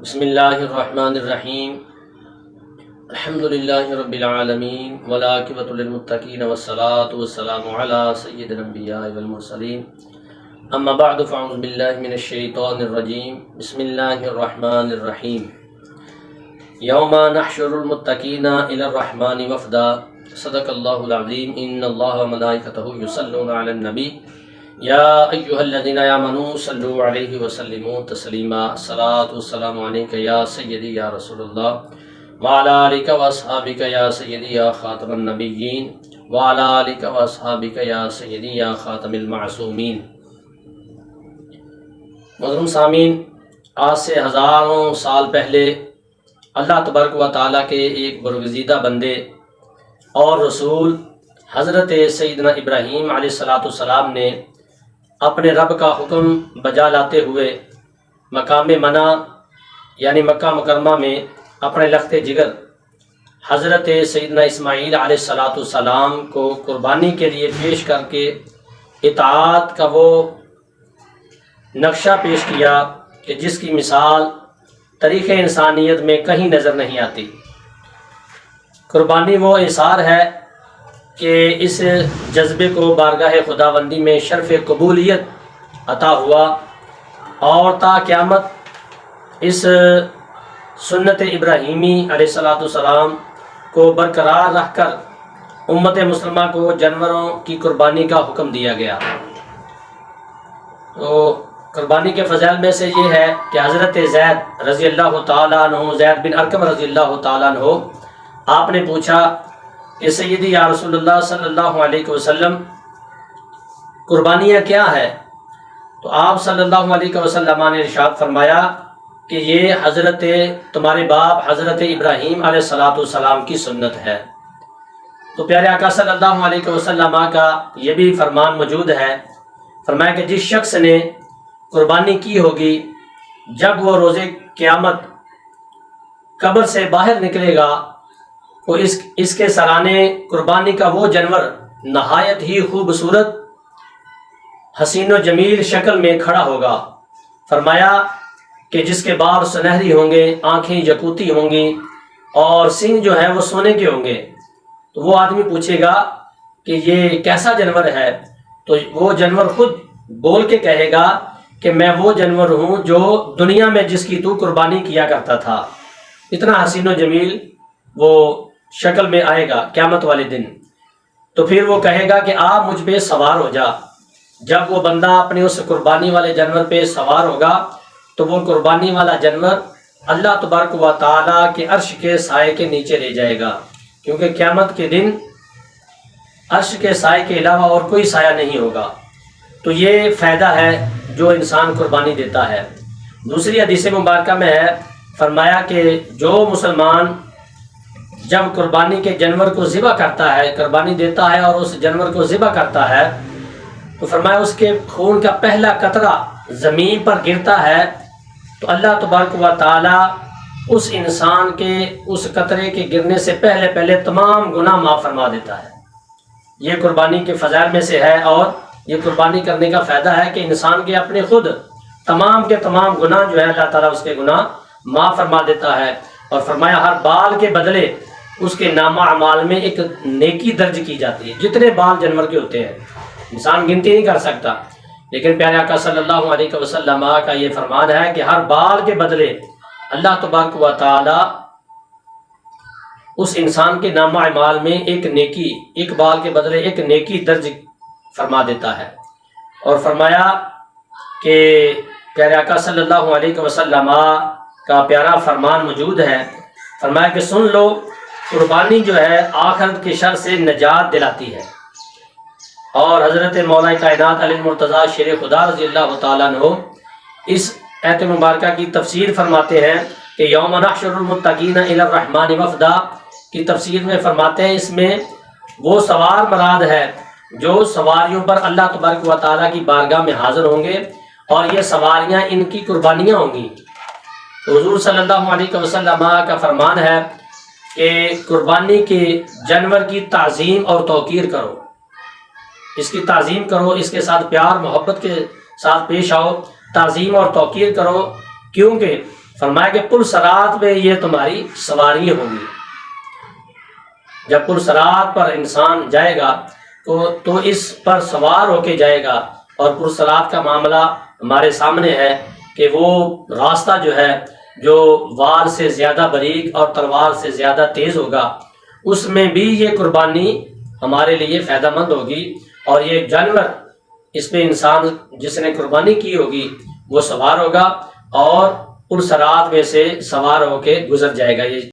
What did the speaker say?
بسم اللہ الرحمن الرحیم الحمد للہ رب العالمین والعاقبۃ للمتقین والصلاۃ والسلام علی سید الانبیاء والمرسلین اما بعد فاعوذ باللہ من الشیطان الرجیم بسم اللہ الرحمن الرحیم یوم نحشر المتقین الی الرحمن وفدا صدق اللہ العظیم ان اللہ وملائکتہ یصلون علی النبی یا ایہا الذین آمنوا صلوا علیہ وسلموا تسلیما الصلاۃ والسلام علیک یا سیدی یا رسول اللہ وعلی آلک واصحابک یا سیدی یا خاتم النبیین وعلی آلک واصحابک یا سیدی یا خاتم المعصومین۔ محترم سامعین، آج سے ہزاروں سال پہلے اللہ تبارک و تعالیٰ کے ایک برگزیدہ بندے اور رسول حضرت سیدنا ابراہیم علیہ السلام نے اپنے رب کا حکم بجا لاتے ہوئے مقام منع یعنی مکہ مکرمہ میں اپنے لخت جگر حضرت سیدنا اسماعیل علیہ السلام کو قربانی کے لیے پیش کر کے اطاعت کا وہ نقشہ پیش کیا کہ جس کی مثال تاریخ انسانیت میں کہیں نظر نہیں آتی۔ قربانی وہ اثار ہے کہ اس جذبے کو بارگاہ خداوندی میں شرف قبولیت عطا ہوا اور تا قیامت اس سنت ابراہیمی علیہ السلام کو برقرار رکھ کر امت مسلمہ کو جانوروں کی قربانی کا حکم دیا گیا۔ تو قربانی کے فضائل میں سے یہ ہے کہ حضرت زید رضی اللہ تعالیٰ عنہ، زید بن ارقم رضی اللہ تعالیٰ عنہ، آپ نے پوچھا کہ سیدی یا رسول اللہ صلی اللہ علیہ وسلم قربانیاں کیا ہے؟ تو آپ صلی اللہ علیہ وسلم نے ارشاد فرمایا کہ یہ حضرت تمہارے باپ حضرت ابراہیم علیہ السلام کی سنت ہے۔ تو پیارے آقا صلی اللہ علیہ وسلم کا یہ بھی فرمان موجود ہے، فرمایا کہ جس شخص نے قربانی کی ہوگی جب وہ روز قیامت قبر سے باہر نکلے گا تو اس کے سرانے قربانی کا وہ جانور نہایت ہی خوبصورت حسین و جمیل شکل میں کھڑا ہوگا۔ فرمایا کہ جس کے بال سنہری ہوں گے، آنکھیں یقوتی ہوں گی اور سینگ جو ہے وہ سونے کے ہوں گے۔ تو وہ آدمی پوچھے گا کہ یہ کیسا جانور ہے؟ تو وہ جانور خود بول کے کہے گا کہ میں وہ جانور ہوں جو دنیا میں جس کی تو قربانی کیا کرتا تھا۔ اتنا حسین و جمیل وہ شکل میں آئے گا قیامت والے دن۔ تو پھر وہ کہے گا کہ آپ مجھ پہ سوار ہو جا۔ جب وہ بندہ اپنے اس قربانی والے جانور پہ سوار ہوگا تو وہ قربانی والا جانور اللہ تبارک و تعالیٰ کے عرش کے سائے کے نیچے لے جائے گا، کیونکہ قیامت کے دن عرش کے سائے کے علاوہ اور کوئی سایہ نہیں ہوگا۔ تو یہ فائدہ ہے جو انسان قربانی دیتا ہے۔ دوسری حدیث مبارکہ میں ہے، فرمایا کہ جو مسلمان جب قربانی کے جانور کو ذبح کرتا ہے، قربانی دیتا ہے اور اس جانور کو ذبح کرتا ہے، تو فرمایا اس کے خون کا پہلا قطرہ زمین پر گرتا ہے تو اللہ تبارک و تعالیٰ اس انسان کے اس قطرے کے گرنے سے پہلے تمام گناہ معاف فرما دیتا ہے۔ یہ قربانی کے فضائل میں سے ہے، اور یہ قربانی کرنے کا فائدہ ہے کہ انسان کے اپنے خود تمام کے تمام گناہ جو ہے اللہ تعالیٰ اس کے گناہ معاف فرما دیتا ہے۔ اور فرمایا ہر بال کے بدلے اس کے نامہ اعمال میں ایک نیکی درج کی جاتی ہے۔ جتنے بال جانور کے ہوتے ہیں انسان گنتی نہیں کر سکتا، لیکن پیارے آقا صلی اللہ علیہ وسلم کا یہ فرمان ہے کہ ہر بال کے بدلے اللہ تبارک و تعالی اس انسان کے نامہ اعمال میں ایک بال کے بدلے ایک نیکی درج فرما دیتا ہے۔ اور فرمایا کہ پیارے آقا صلی اللہ علیہ وسلم کا پیارا فرمان موجود ہے، فرمایا کہ سن لو، قربانی جو ہے آخرت کے شر سے نجات دلاتی ہے۔ اور حضرت مولا کائنات علی المرتضیٰ شیر خدا رضی اللہ تعالیٰ عنہ اس آیت مبارکہ کی تفسیر فرماتے ہیں کہ یوم نحشر المتقین الی الرحمن وفدا کی تفسیر میں فرماتے ہیں اس میں وہ سوار مراد ہے جو سواریوں پر اللہ تبارک و تعالیٰ کی بارگاہ میں حاضر ہوں گے، اور یہ سواریاں ان کی قربانیاں ہوں گی۔ حضور صلی اللہ علیہ وسلم کا فرمان ہے کہ قربانی کے جانور کی تعظیم اور توقیر کرو، اس کی تعظیم کرو، اس کے ساتھ پیار محبت کے ساتھ پیش آؤ، تعظیم اور توقیر کرو، کیونکہ فرمایا کہ پل صراط میں یہ تمہاری سواریاں ہوں گی. جب پل صراط پر انسان جائے گا تو اس پر سوار ہو کے جائے گا. اور پل صراط کا معاملہ ہمارے سامنے ہے کہ وہ راستہ جو ہے جو وار سے زیادہ باریک اور تلوار سے زیادہ تیز ہوگا، اس میں بھی یہ قربانی ہمارے لیے فائدہ مند ہوگی. اور یہ جانور اس پہ انسان جس نے قربانی کی ہوگی وہ سوار ہوگا اور پل صراط میں سے سوار ہو کے گزر جائے گا. یہ